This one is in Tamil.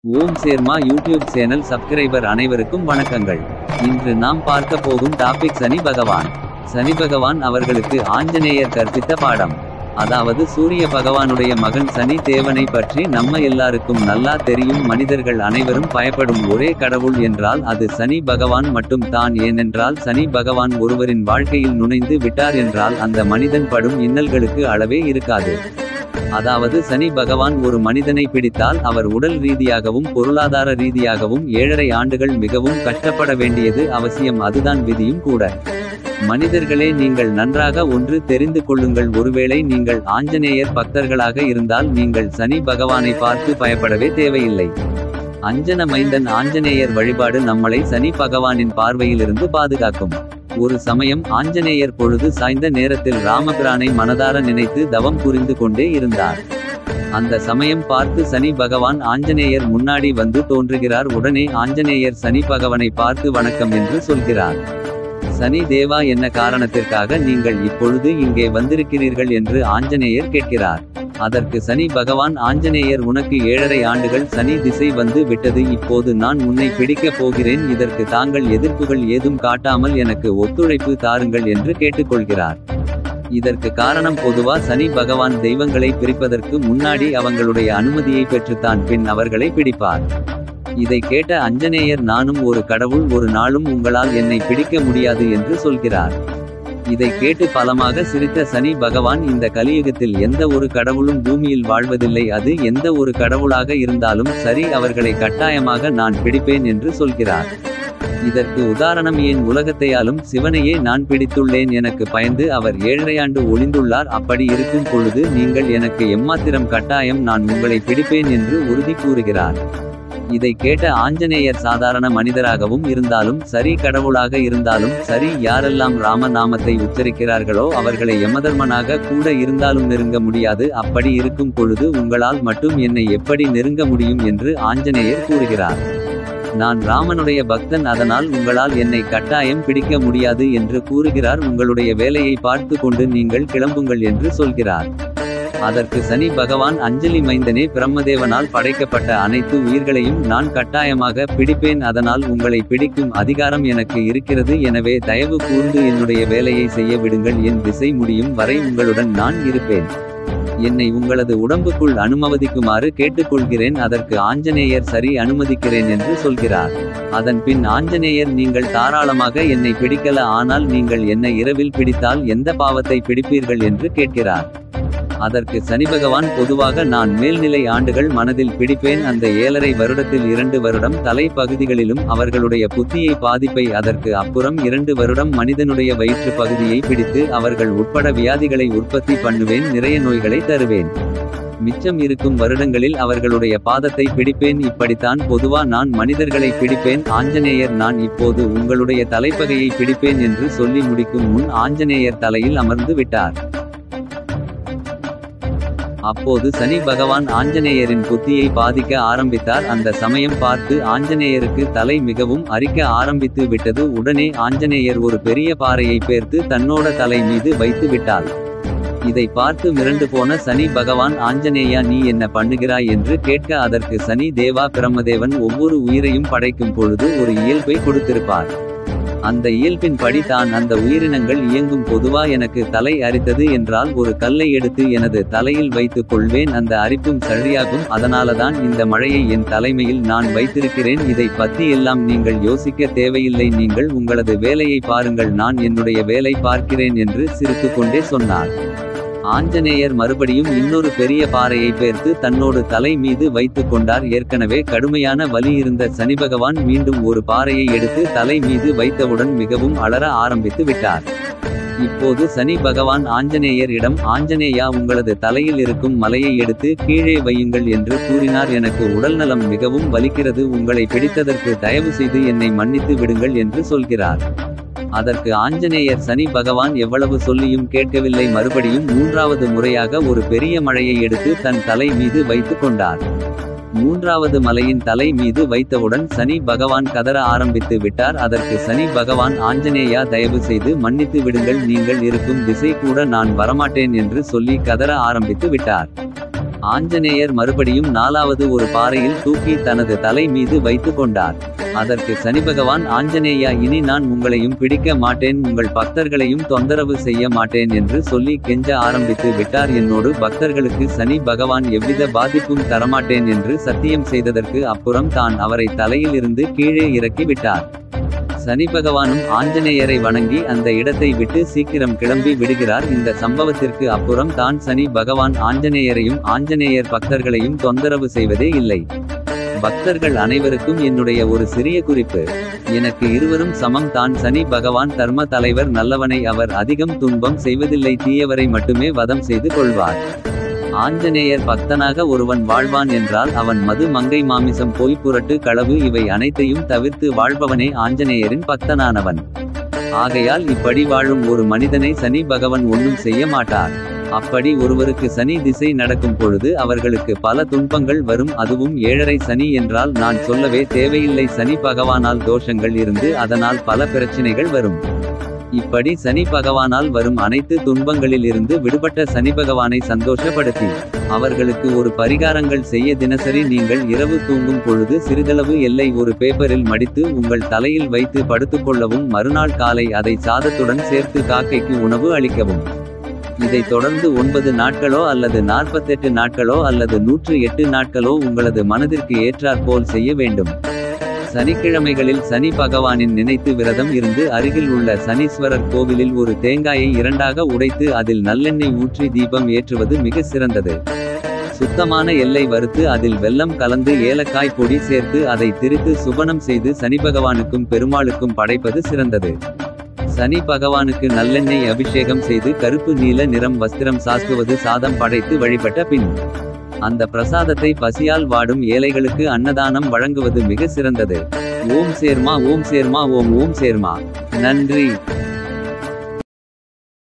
ஓம் சேர்மா யூடியூப் சேனல் சப்ஸ்கிரைபர் அனைவருக்கும் வணக்கங்கள். இன்று நாம் பார்க்க போகும் டாபிக் சனி பகவான். சனி பகவான் அவர்களுக்கு ஆஞ்சநேயர் கற்பித்த பாடம். அதாவது சூரிய பகவானுடைய மகன் சனி தேவனை பற்றி நம்ம எல்லாருக்கும் நல்லா தெரியும். மனிதர்கள் அனைவரும் பயப்படும் ஒரே கடவுள் என்றால் அது சனி பகவான் மட்டும் தான். ஏனென்றால் சனி பகவான் ஒருவரின் வாழ்க்கையில் நுழைந்து விட்டார் என்றால் அந்த மனிதன் படும் இன்னல்களுக்கு அளவே இருக்காது. அதாவது சனி பகவான் ஒரு மனிதனை பிடித்தால் அவர் உடல் ரீதியாகவும் பொருளாதார ரீதியாகவும் 7.5 ஆண்டுகள் மிகவும் கஷ்டப்பட வேண்டியது அவசியம். அதுதான் விதியும் கூட. மனிதர்களே, நீங்கள் நன்றாக ஒன்று தெரிந்து கொள்ளுங்கள். ஒருவேளை நீங்கள் ஆஞ்சநேயர் பக்தர்களாக இருந்தால் நீங்கள் சனி பகவானை பார்த்து பயப்படவே தேவையில்லை. அஞ்சன மைந்தன் ஆஞ்சநேயர் வழிபாடு நம்மளை சனி பகவானின் பார்வையிலிருந்து பாதுகாக்கும். ஒரு சமயம் ஆஞ்சநேயர் பொழுது சாய்ந்த நேரத்தில் ராமபிரானை மனதார நினைத்து தவம் புரிந்து கொண்டே இருந்தார். அந்த சமயம் பார்த்து சனி பகவான் ஆஞ்சநேயர் முன்னாடி வந்து தோன்றுகிறார். உடனே ஆஞ்சநேயர் சனி பகவானை பார்த்து வணக்கம் என்று சொல்கிறார். சனி தேவா, என்ன காரணத்திற்காக நீங்கள் இப்பொழுது இங்கே வந்திருக்கிறீர்கள் என்று ஆஞ்சநேயர் கேட்கிறார். அதற்கு சனி பகவான், ஆஞ்சநேயர், உனக்கு 7.5 ஆண்டுகள் சனி திசை வந்து விட்டது. இப்போது நான் உன்னை பிடிக்கப் போகிறேன். இதற்கு தாங்கள் எதிர்ப்புகள் ஏதும் காட்டாமல் எனக்கு ஒத்துழைப்பு தாருங்கள் என்று கேட்டுக்கொள்கிறார். இதற்கு காரணம், பொதுவா சனி பகவான் தெய்வங்களை பிரிப்பதற்கு முன்னாடி அவங்களுடைய அனுமதியை பெற்றுத்தான் பின் அவர்களை பிடிப்பார். இதை கேட்ட ஆஞ்சநேயர், நானும் ஒரு கடவுள், ஒரு நாளும் உங்களால் என்னை பிடிக்க முடியாது என்று சொல்கிறார். இதை கேட்டு பலமாக சிரித்த சனி பகவான், இந்த கலியுகத்தில் எந்த ஒரு கடவுளும் பூமியில் வாழ்வதில்லை. அது எந்த ஒரு கடவுளாக இருந்தாலும் சரி, அவர்களை கட்டாயமாக நான் பிடிப்பேன் என்று சொல்கிறார். இதற்கு உதாரணம், ஏன் உலகத்தையாலும் சிவனையே நான் பிடித்துள்ளேன். எனக்கு பயந்து அவர் 7.5 ஆண்டு ஒளிந்துள்ளார். அப்படி இருக்கும் பொழுது நீங்கள் எனக்கு எம்மாத்திரம் கட்டாயம் நான் உங்களை பிடிப்பேன் என்று உறுதி கூறுகிறார். இதை கேட்ட ஆஞ்சநேயர், சாதாரண மனிதராகவும் இருந்தாலும் சரி, கடவுளாக இருந்தாலும் சரி, யாரெல்லாம் ராம நாமத்தை உச்சரிக்கிறார்களோ அவர்களை யமதர்மனாக கூட இருந்தாலும் நெருங்க முடியாது. அப்படி இருக்கும் பொழுது உங்களால் மட்டும் என்னை எப்படி நெருங்க முடியும் என்று ஆஞ்சநேயர் கூறுகிறார். நான் ராமனுடைய பக்தன், அதனால் உங்களால் என்னை கட்டாயம் பிடிக்க முடியாது என்று கூறுகிறார். உங்களுடைய வேலையை பார்த்து கொண்டு நீங்கள் கிளம்புங்கள் என்று சொல்கிறார். அதற்கு சனி பகவான், அஞ்சலி மைந்தனே, பிரம்மதேவனால் படைக்கப்பட்ட அனைத்து உயிர்களையும் நான் கட்டாயமாக பிடிப்பேன். அதனால் உங்களை பிடிக்கும் அதிகாரம் எனக்கு இருக்கிறது. எனவே தயவு கூர்ந்து என்னுடைய வேலையை செய்ய விடுங்கள். என் திசை முடியும் வரை உங்களுடன் நான் இருப்பேன். என்னை உங்களது உடம்புக்குள் அனுமதிக்குமாறு கேட்டுக்கொள்கிறேன். அதற்கு ஆஞ்சநேயர், சரி, அனுமதிக்கிறேன் என்று சொல்கிறார். அதன் பின் ஆஞ்சநேயர், நீங்கள் தாராளமாக என்னை பிடிக்கல, ஆனால் நீங்கள் என்னை இரவில் பிடித்தால் எந்த பாவத்தை பிடிப்பீர்கள் என்று கேட்கிறார். அதற்கு சனி பகவான், பொதுவாக நான் மேல்நிலை ஆண்டுகள் மனதில் பிடிப்பேன். அந்த 7.5 வருடத்தில் 2 வருடம் தலை பகுதிகளிலும் அவர்களுடைய புத்தியை பாதிப்பை, அதற்கு அப்புறம் 2 வருடம் மனிதனுடைய வயிற்று பகுதியை பிடித்து அவர்கள் உட்பட வியாதிகளை உற்பத்தி பண்ணுவேன். நிறைய நோய்களை தருவேன். மிச்சம் இருக்கும் வருடங்களில் அவர்களுடைய பாதத்தை பிடிப்பேன். இப்படித்தான் பொதுவா நான் மனிதர்களை பிடிப்பேன். ஆஞ்சநேயர், நான் இப்போது உங்களுடைய தலைப்பகையை பிடிப்பேன் என்று சொல்லி முடிக்கும் முன் ஆஞ்சநேயர் தலையில் அமர்ந்து விட்டார். அப்போது சனி பகவான் ஆஞ்சநேயரின் புத்தியை பாதிக்க ஆரம்பித்தார். அந்த சமயம் பார்த்து ஆஞ்சநேயருக்கு தலை மிகவும் அரிக்க ஆரம்பித்து விட்டது. உடனே ஆஞ்சநேயர் ஒரு பெரிய பாறையை பேர்த்து தன்னோட தலை மீது வைத்து விட்டார். இதை பார்த்து மிரண்டு போன சனி பகவான், ஆஞ்சநேயா, நீ என்ன பண்ணுகிறாய் என்று கேட்க, அதற்கு சனி தேவா, பிரம்மதேவன் ஒவ்வொரு உயிரையும் படைக்கும் பொழுது ஒரு இயல்பை கொடுத்திருப்பார். அந்த இயல்பின் படி தான் அந்த உயிரினங்கள் இயங்கும். பொதுவா எனக்கு தலை அரித்தது என்றால் ஒரு கல்லை எடுத்து எனது தலையில் வைத்துக் கொள்வேன். அந்த அரிப்பும் சரியாகும். அதனாலதான் இந்த மழையை என் தலைமையில் நான் வைத்திருக்கிறேன். இதை பத்தி எல்லாம் நீங்கள் யோசிக்க தேவையில்லை. நீங்கள் உங்களது வேலையை பாருங்கள், நான் என்னுடைய வேலை பார்க்கிறேன் என்று சிரித்து கொண்டே சொன்னார். ஆஞ்சநேயர் மறுபடியும் இன்னொரு பெரிய பாறையை பேர்த்து தன்னோடு தலை மீது வைத்துக் கொண்டார். ஏற்கனவே கடுமையான வலி இருந்த சனி பகவான் மீண்டும் ஒரு பாறையை எடுத்து தலை மீது வைத்தவுடன் மிகவும் அலற ஆரம்பித்து விட்டார். இப்போது சனி பகவான் ஆஞ்சநேயர் இடம், ஆஞ்சநேயா, உங்களது தலையில் இருக்கும் மலையை எடுத்து கீழே வையுங்கள் என்று கூறினார். எனக்கு உடல்நலம் மிகவும் வலிக்கிறது. உங்களை பிடித்ததற்கு தயவு செய்து என்னை மன்னித்து விடுங்கள் என்று சொல்கிறார். அதற்கு ஆஞ்சநேயர், சனி பகவான் எவ்வளவு சொல்லியும் கேட்கவில்லை. மறுபடியும் 3வது முறையாக ஒரு பெரிய மழையை எடுத்து தன் தலை மீது வைத்துக் கொண்டார். 3வது மலையின் தலை மீது வைத்தவுடன் சனி பகவான் கதற ஆரம்பித்து விட்டார். அதற்கு சனி பகவான், ஆஞ்சநேயா, தயவு செய்து மன்னித்து விடுங்கள். நீங்கள் இருக்கும் திசை கூட நான் வரமாட்டேன் என்று சொல்லி கதற ஆரம்பித்து விட்டார். ஆஞ்சநேயர் மறுபடியும் 4வது ஒரு பாறையில் தூக்கி தனது தலை மீது வைத்து கொண்டார். அதற்கு சனி பகவான், ஆஞ்சநேயா, இனி நான் உங்களையும் பிடிக்க மாட்டேன், உங்கள் பக்தர்களையும் தொந்தரவு செய்ய மாட்டேன் என்று சொல்லி கெஞ்ச ஆரம்பித்து விட்டார். என்னோடு பக்தர்களுக்கு சனி பகவான் எவ்வித பாதிப்பும் தரமாட்டேன் என்று சத்தியம் செய்ததற்கு அப்புறம் தான் அவரை தலையில் இருந்து கீழே இறக்கி விட்டார். சனி பகவானும் ஆஞ்சநேயரை வணங்கி அந்த இடத்தை விட்டு சீக்கிரம் கிளம்பி விடுகிறார். இந்த சம்பவத்திற்கு அப்புறம் தான் சனி பகவான் ஆஞ்சநேயரையும் ஆஞ்சநேயர் பக்தர்களையும் தொந்தரவு செய்வதே இல்லை. பக்தர்கள் அனைவருக்கும் என்னுடைய ஒரு சிறிய குறிப்பு. எனக்கு இருவரும் சமம் தான். சனி பகவான் தர்ம தலைவர், நல்லவனை அவர் அதிகம் துன்பம் செய்வதில்லை, தீயவரை மட்டுமே வதம் செய்து கொள்வார். ஆஞ்சநேயர் பக்தனாக ஒருவன் வாழ்வான் என்றால் அவன் மது, மங்கை, மாமிசம், பொய், புரட்டு, களவு இவை அனைத்தையும் தவிர்த்து வாழ்பவனே ஆஞ்சநேயரின் பக்தனானவன். ஆகையால் இப்படி வாழும் ஒரு மனிதனை சனி பகவான் ஒன்றும் செய்ய மாட்டார். அப்படி ஒருவருக்கு சனி திசை நடக்கும் பொழுது அவர்களுக்கு பல துன்பங்கள் வரும். அதுவும் 7.5 சனி என்றால் நான் சொல்லவே தேவையில்லை. சனி பகவானால் தோஷங்கள் இருந்து அதனால் பல பிரச்சினைகள் வரும். இப்படி சனி பகவானால் வரும் அனைத்து துன்பங்களில் இருந்து விடுபட்ட சனி பகவானை சந்தோஷப்படுத்தி அவர்களுக்கு ஒரு பரிகாரங்கள் செய்ய தினசரி நீங்கள் இரவு தூங்கும் பொழுது சிறிதளவு எல்லை ஒரு பேப்பரில் மடித்து உங்கள் தலையில் வைத்து படுத்துக்கொள்ளவும். மறுநாள் காலை அதை சாதத்துடன் சேர்த்து காக்கைக்கு உணவு அளிக்கவும். இதை தொடர்ந்து 9 நாட்களோ அல்லது 48 நாட்களோ அல்லது 108 நாட்களோ உங்களது மனதிற்கு ஏற்றாற்போல் செய்ய வேண்டும். சனிக்கிழமைகளில் சனி பகவானின் நினைத்து விரதம் இருந்து அருகில் உள்ள சனீஸ்வரர் கோவிலில் ஒரு தேங்காயை 2ஆக உடைத்து அதில் நல்லெண்ணெய் ஊற்றி தீபம் ஏற்றுவது மிக சிறந்தது. சுத்தமான எல்லை வறுத்து அதில் வெல்லம் கலந்து ஏலக்காய் பொடி சேர்த்து அதை திரித்து சுபனம் செய்து சனி பகவானுக்கும் பெருமாளுக்கும் படைப்பது சிறந்தது. சனி பகவானுக்கு நல்லெண்ணெய் அபிஷேகம் செய்து கருப்பு நீல நிறம் வஸ்திரம் சாஸ்துவது சாதம் படைத்து வழிபட்ட பின் அந்த பிரசாதத்தை பசியால் வாடும் ஏழைகளுக்கு அன்னதானம் வழங்குவது மிக சிறந்தது. ஓம் சேர்மா, ஓம் சேர்மா, ஓம் ஓம் சேர்மா. நன்றி.